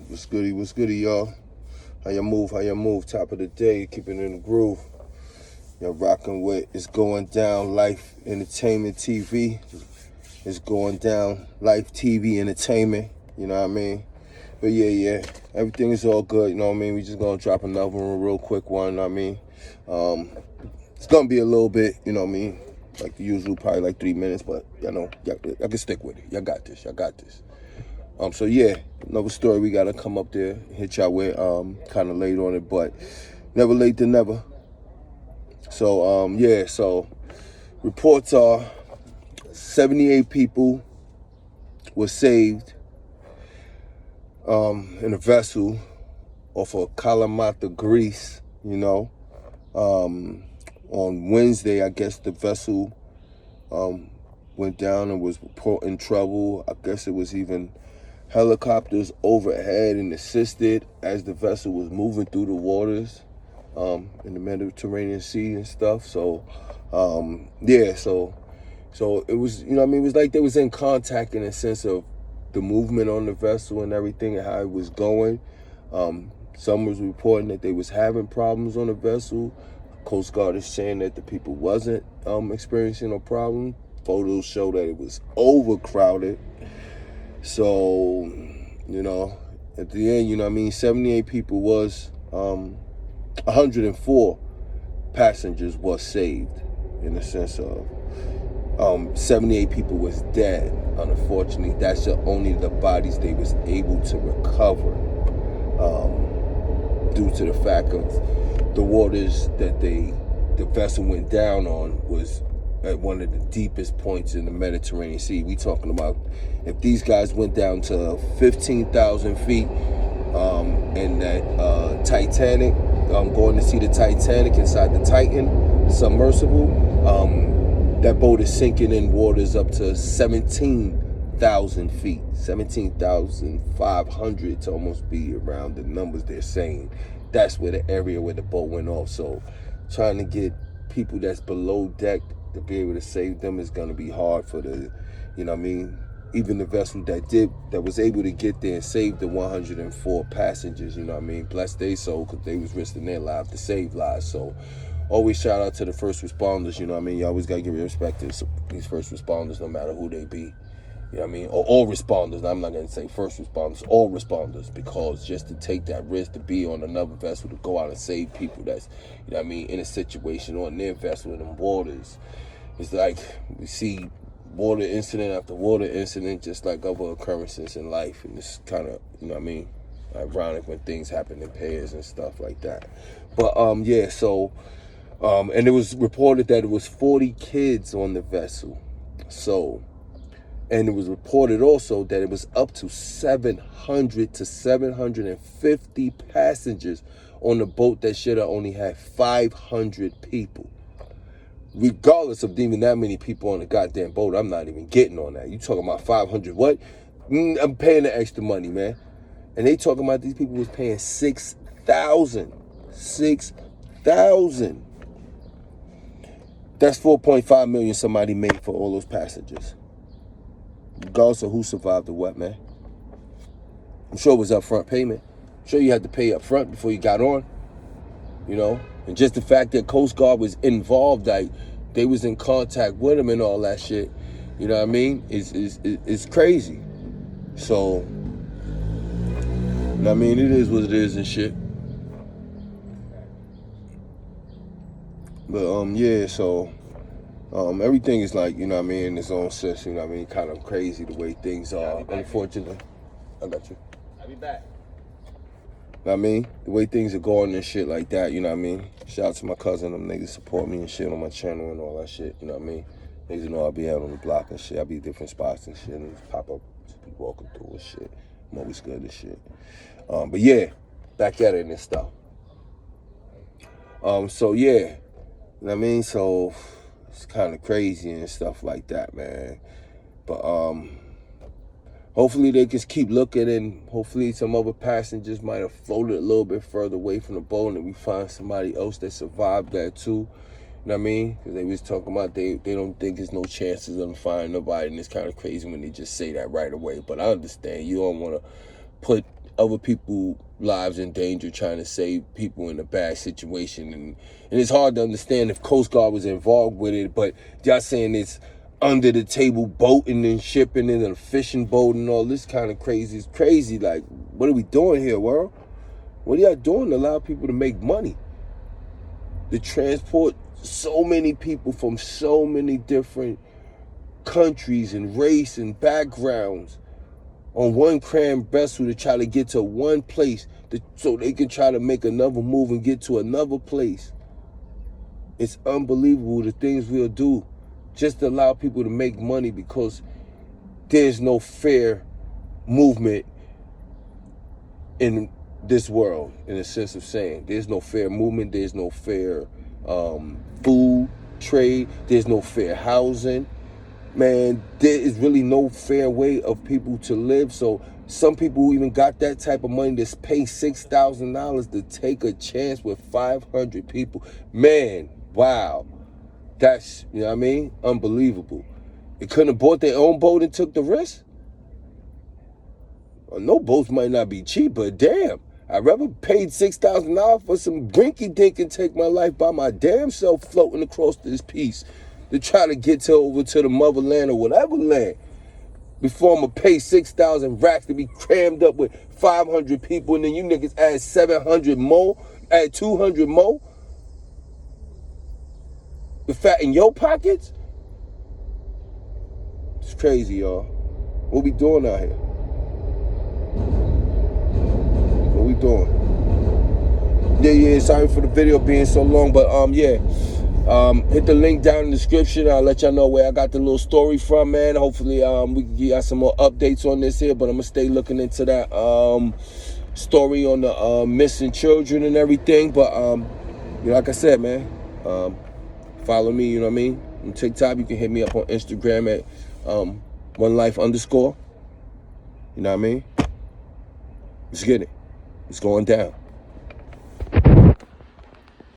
What's goody, y'all? How y'all move? Top of the day, keeping it in the groove. Y'all rocking with It's Going Down Life Entertainment TV. It's Going Down Life TV Entertainment. You know what I mean? But yeah. Everything is all good, you know what I mean? We just gonna drop another one, a real quick one, you know what I mean? It's gonna be a little bit, you know what I mean? Like the usual, probably like 3 minutes, but y'all can stick with it. Y'all got this. So yeah, another story we gotta come up there, hit y'all with, kind of late on it, but never late than never. So so reports are 78 people were saved in a vessel off of Kalamata, Greece, you know. On Wednesday, I guess the vessel went down and was in trouble. I guess it was even helicopters overhead and assisted as the vessel was moving through the waters in the Mediterranean Sea and stuff. So so it was, you know what I mean, it was like they was in contact in a sense of the movement on the vessel and everything and how it was going. Some was reporting that they was having problems on the vessel. Coast Guard is saying that the people wasn't experiencing a problem. Photos show that it was overcrowded. So, you know, at the end, you know what I mean, 78 people was, 104 passengers was saved in the sense of 78 people was dead. Unfortunately, that's only the bodies they was able to recover due to the fact of the waters that the vessel went down on was at one of the deepest points in the Mediterranean Sea. We talking about if these guys went down to 15,000 feet in that Titanic, going to see the Titanic inside the Titan submersible, that boat is sinking in waters up to 17,000 feet, 17,500 to almost be around the numbers they're saying. That's where the area where the boat went off. So trying to get people that's below deck to be able to save them is going to be hard for the, you know what I mean, even the vessel that was able to get there and save the 104 passengers, you know what I mean, blessed they soul, because they was risking their lives to save lives. So always shout out to the first responders, you know what I mean, you always got to give respect to these first responders no matter who they be. You know what I mean? Or all responders. I'm not going to say first responders, all responders, because just to take that risk to be on another vessel to go out and save people that's, you know what I mean, in a situation on their vessel in the waters. It's like we see water incident after water incident, just like other occurrences in life. And it's kind of, you know what I mean, ironic when things happen in pairs and stuff like that. But and it was reported that it was 40 kids on the vessel. So, and it was reported also that it was up to 700 to 750 passengers on the boat that should have only had 500 people. Regardless of even that many people on the goddamn boat, I'm not even getting on that. You talking about 500 what? I'm paying the extra money, man. And they talking about these people was paying 6,000. 6,000. That's 4.5 million somebody made for all those passengers. Regardless of who survived or what, man. I'm sure it was upfront payment. I'm sure you had to pay up front before you got on, you know. And just the fact that Coast Guard was involved, like they was in contact with them and all that shit, you know what I mean, is crazy. So, you know what I mean, it is what it is and shit. But so everything is like, you know what I mean, in its own sense, you know what I mean, kind of crazy the way things are, unfortunately. I got you. I'll be back. You know what I mean? The way things are going and shit like that, you know what I mean? Shout out to my cousin, them niggas support me and shit on my channel and all that shit, you know what I mean? Niggas know I'll be out on the block and shit. I'll be at different spots and shit and just pop up, just be walking through and shit. I'm always good and shit. But yeah, back at it and stuff. So yeah, you know what I mean? So it's kind of crazy and stuff like that, man. But hopefully they just keep looking, and hopefully some other passengers might have floated a little bit further away from the boat, and we find somebody else that survived that too. You know what I mean? Because they was talking about they don't think there's no chances of them finding nobody, and it's kind of crazy when they just say that right away. But I understand you don't want to put other people lives in danger, trying to save people in a bad situation, and it's hard to understand if Coast Guard was involved with it, but y'all saying it's under the table boating and shipping and a fishing boat and all this kind of crazy. It's crazy. Like, what are we doing here, world? What are y'all doing to allow people to make money? To transport so many people from so many different countries and race and backgrounds on one crammed vessel to try to get to one place so they can try to make another move and get to another place. It's unbelievable the things we'll do just to allow people to make money, because there's no fair movement in this world, in a sense of saying. There's no fair movement, there's no fair food trade, there's no fair housing. Man, there is really no fair way of people to live. So some people who even got that type of money to pay $6,000 to take a chance with 500 people. Man, wow. That's, you know what I mean? Unbelievable. They couldn't have bought their own boat and took the risk? Well, no boats might not be cheap, but damn. I'd rather paid $6,000 for some brinky dink and take my life by my damn self floating across this piece to try to get over to the motherland or whatever land before I'm going to pay 6,000 racks to be crammed up with 500 people, and then you niggas add 700 more, add 200 more to fatten your pockets? It's crazy, y'all. What we doing out here? What we doing? Yeah, sorry for the video being so long, but yeah. Hit the link down in the description. I'll let y'all know where I got the little story from, man. Hopefully we can get y'all some more updates on this here, but I'm gonna stay looking into that story on the missing children and everything. But you know, like I said, man, follow me, you know what I mean? On TikTok, you can hit me up on Instagram at onelife_. You know what I mean? Let's get it. It's going down.